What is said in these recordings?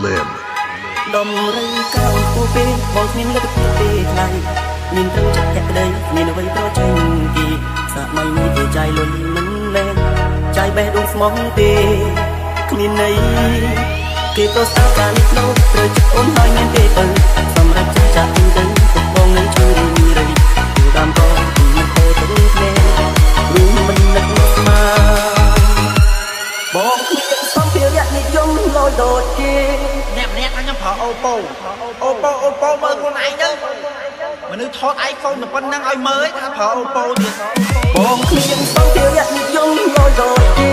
Lim. ដុំរៃកោពូពេបងគ្មានលទ្ធភាពទេថ្លៃមានត្រូវចិត្តតែក្តីមានអ្វីប្រជែងគេសម័យនេះគេចាយលុយមិនមែនចាយបេះដូងស្មោះទេគ្មានន័យគេក៏ស្ដាប់ការនេះនោះត្រូវចិត្តអូនហើយមានទេទៅសម្រាប់ចិត្តចាក់ទៅទៅបងនឹងជួយរីរៃទូដាំក៏មិនទេទៅទេរួមមិននឹកស្មាបងគ្មានសម្ភារៈនិយមលយដូចគេអ្នកខ្ញុំប្រើអូប៉ូមើលខ្លួនឯងទៅមនុស្សថត iPhone តែប៉ុណ្្នឹងឲ្យមើលថាប្រើអូប៉ូទៀតបងគ្មានសម្ភារៈនិយមលយដូចគេ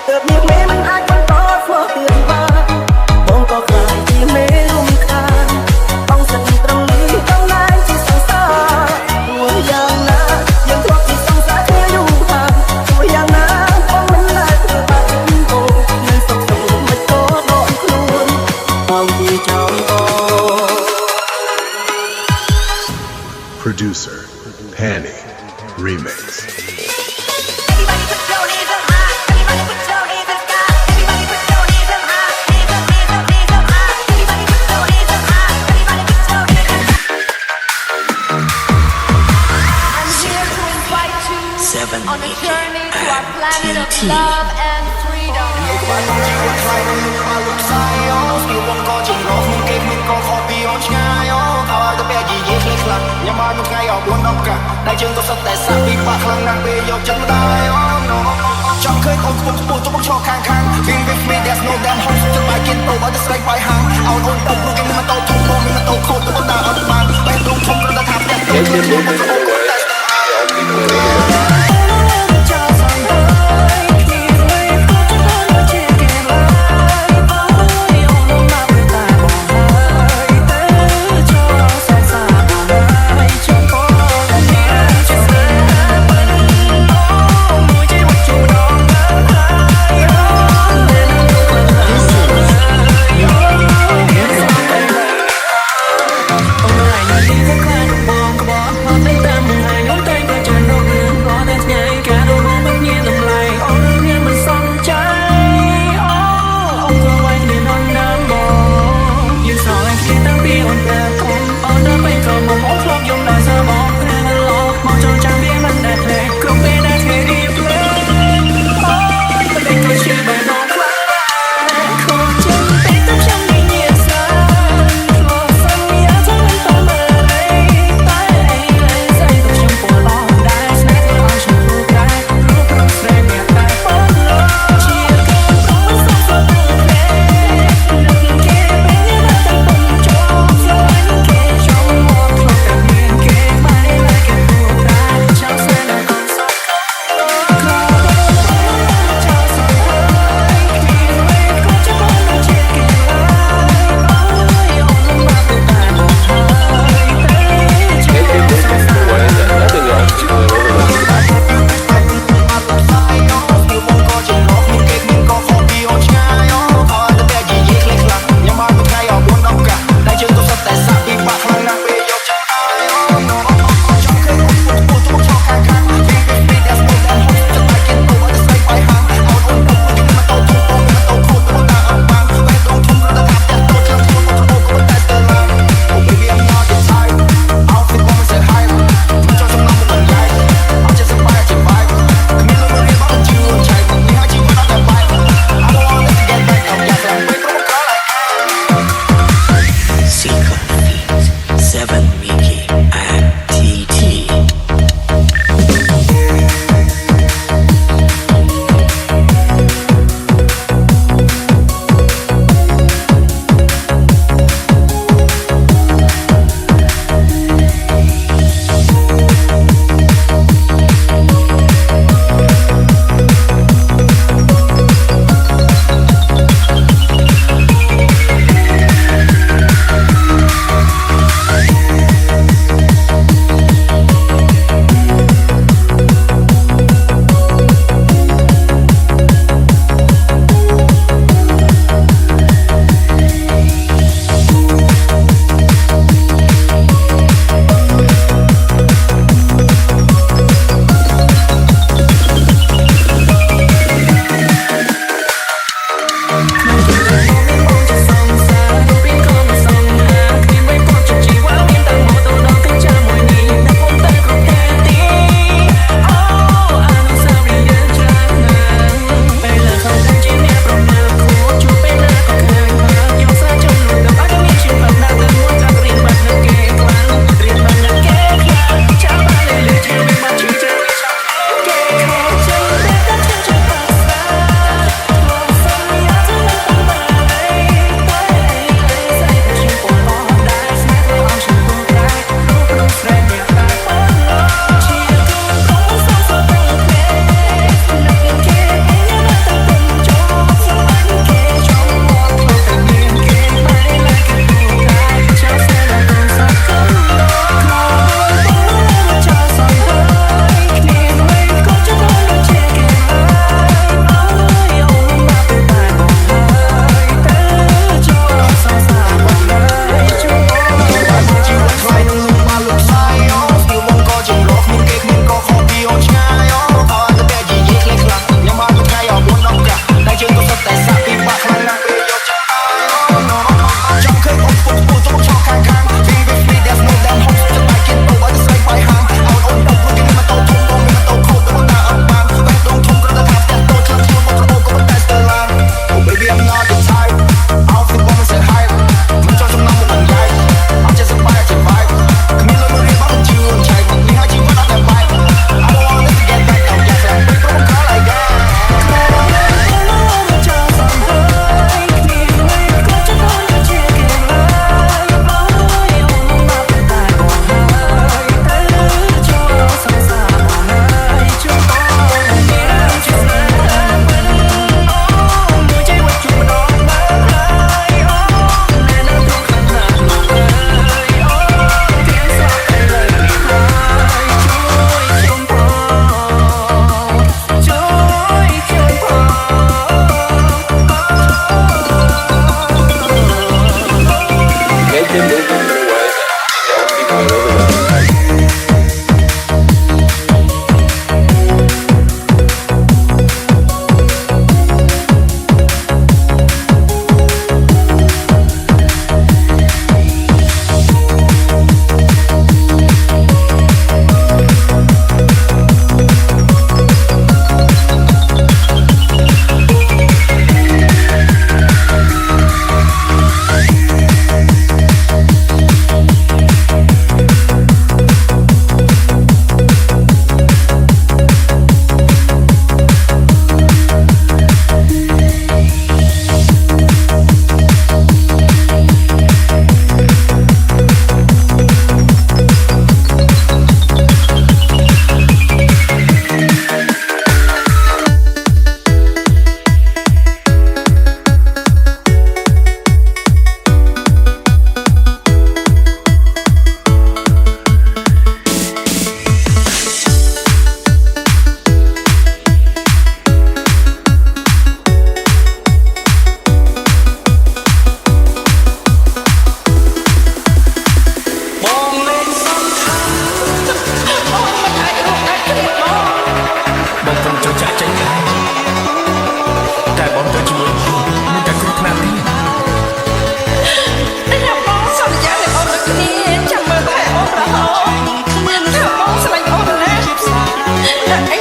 ទើបមានមេមិនអាចបន្តធ្វើទៀតបានបងក៏ខ្លាចជាមេរួមខាងបងសិនត្រង់នេះต้องណែជាសង្សារព្រោះយ៉ាងណាយើងធ្លាប់ជាសង្សារគ្នាយូរហើយព្រោះយ៉ាងណាបងមិនដែលធ្វើបាបបងនឹងសុខទុក្ខមិនក៏ដកខ្លួនបងជាចោលបង Producer Penny Remix. Everybody put your hands up high. Everybody put your hands in the sky. Everybody put your hands up high. Hands up, hands up, hands up high. Everybody put your hands up high. Everybody put your hands up high. I'm here to invite you on a journey to our planet of love and freedom. ខ្ញុំមកមួយថ្ងៃអបួន10កាដែលយើងក៏សុទ្ធតែសាក់ពីបាក់ខ្លាំងណាស់ពេលយកចិត្តម្ដាយចង់ឃើញអូនខ្ពស់ខ្ពស់ទៅមកឈរខាង Being with me there's no damn hope ចិត្តបាយกินទៅឲ្យតែស្រែកបាយហាងឲ្យអូនពុកព្រោះគេមានម៉ូតូធំបងមានម៉ូតូខូចទៅដើរអត់បានបេះដូងធំគ្រាន់តែថាផ្ទះទៅ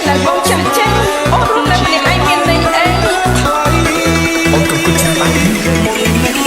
ដែលបងចាស់ចេញអូនរស់នៅម្នាក់ឯងមានន័យអីអូនកំពុងចាំបាន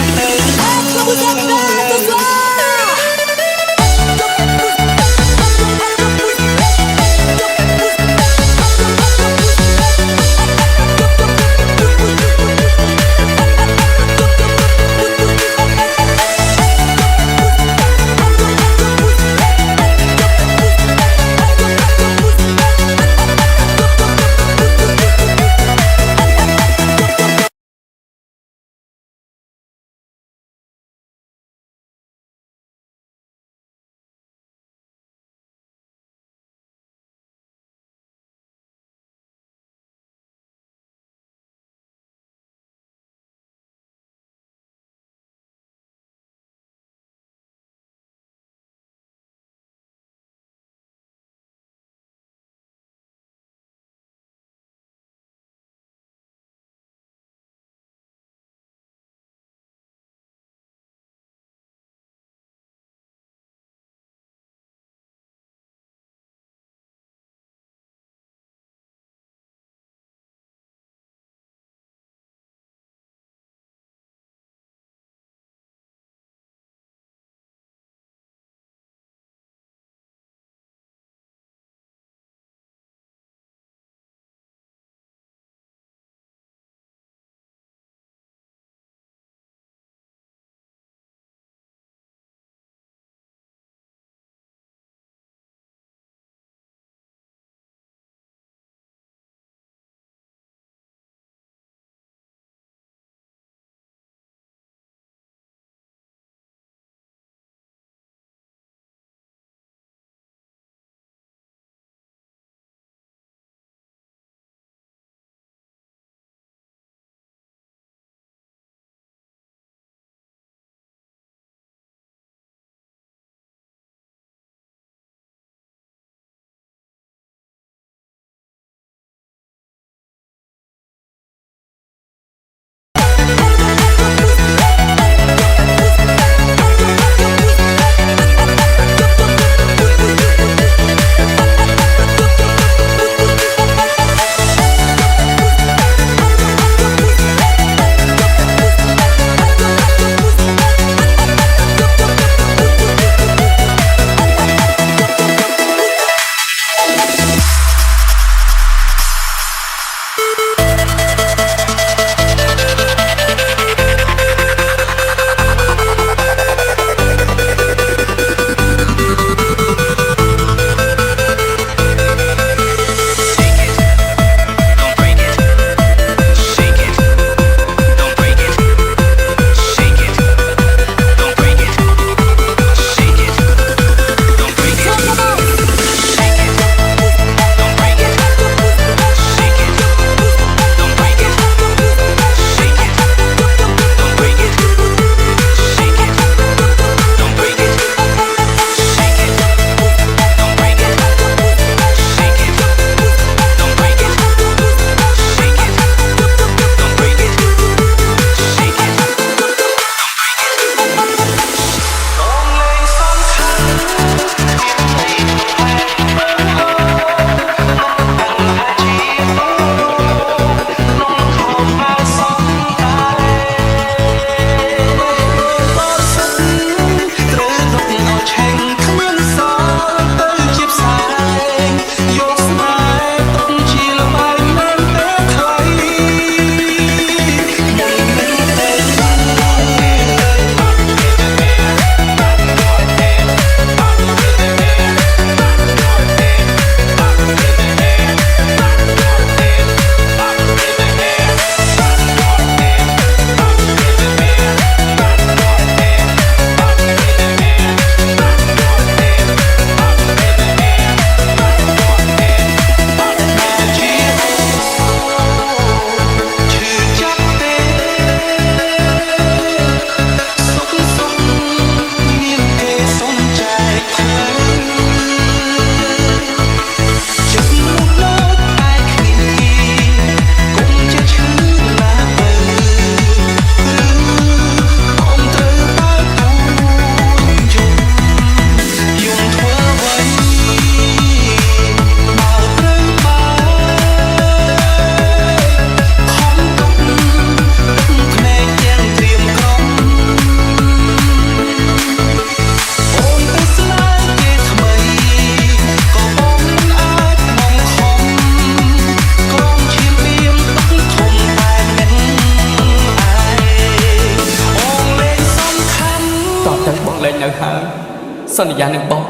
សន្យានឹងបង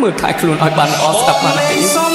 មើលថែខ្លួនឲ្យបានល្អស្ដាប់បានទេ សុំ